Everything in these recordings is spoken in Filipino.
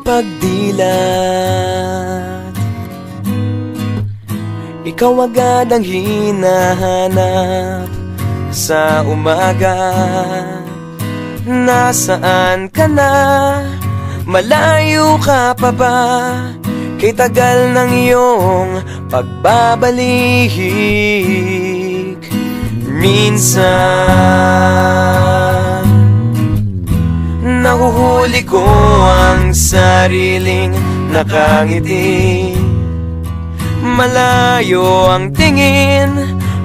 pagdilat, ikaw agad ang hinahanap sa umaga. Nasaan ka na? Malayo ka pa ba? Kay tagal ng iyong pagbabalik. Minsan nahuhuli ko ang sariling nakangiti. Malayo ang tingin,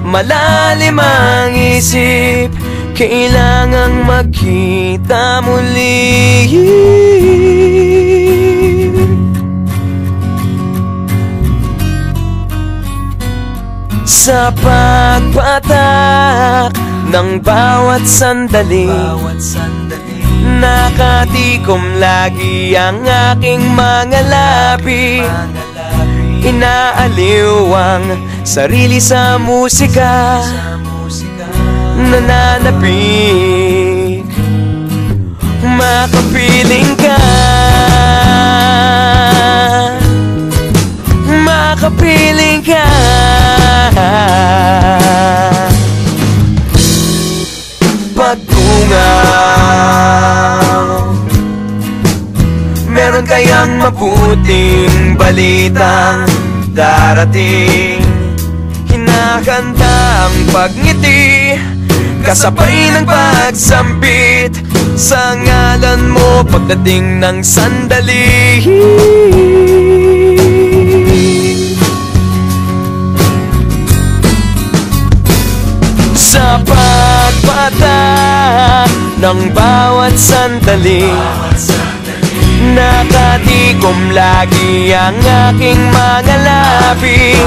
malalim ang isip. Kailangang magkita muli. Sa pagpatak ng bawat sandali, nakatikom lagi ang aking mga labi. Inaaliw ang sarili sa musika, nananapik, makapiling ka, makapiling ka. Pagtungaw, meron kayang mabuting balitang darating. Hinahanda ang pagngiti, kasabay ng pagsampit sa ngalan mo pagdating ng sandali. Sa pagpatak ng bawat sandali, nakatikom lagi ang aking mga labi.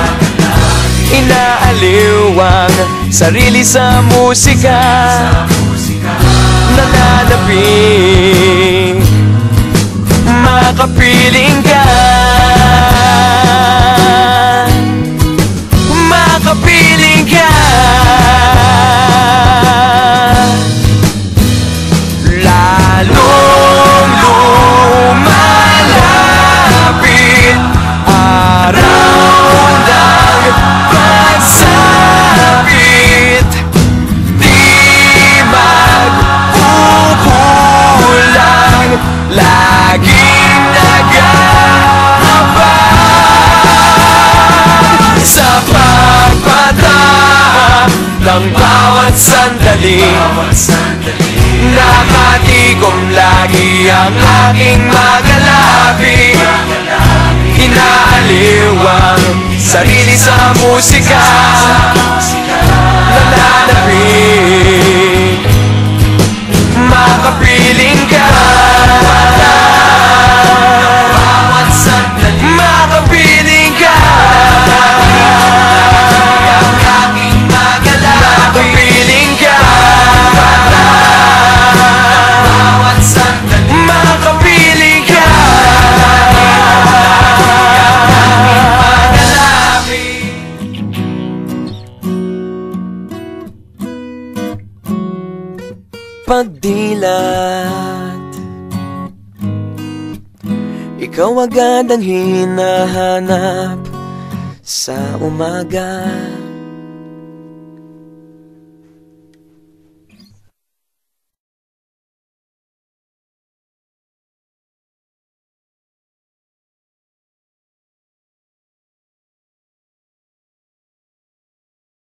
Inaaliw ang sarili sa musika, nananapik, makapiling ka, makapiling ka. Lalong lumalapit araw ng pagsapit, di magkukulang, laging nag-aabang. Sa pagpatak ng bawat sandali, nakatikom lagi ang aking mga labi. Inaaliw ang sarili sa musika, nananapik, makapiling ka, makapiling ka. Makapiling ka, makapiling ka. Pagdilat, ikaw agad ang hinahanap sa umaga.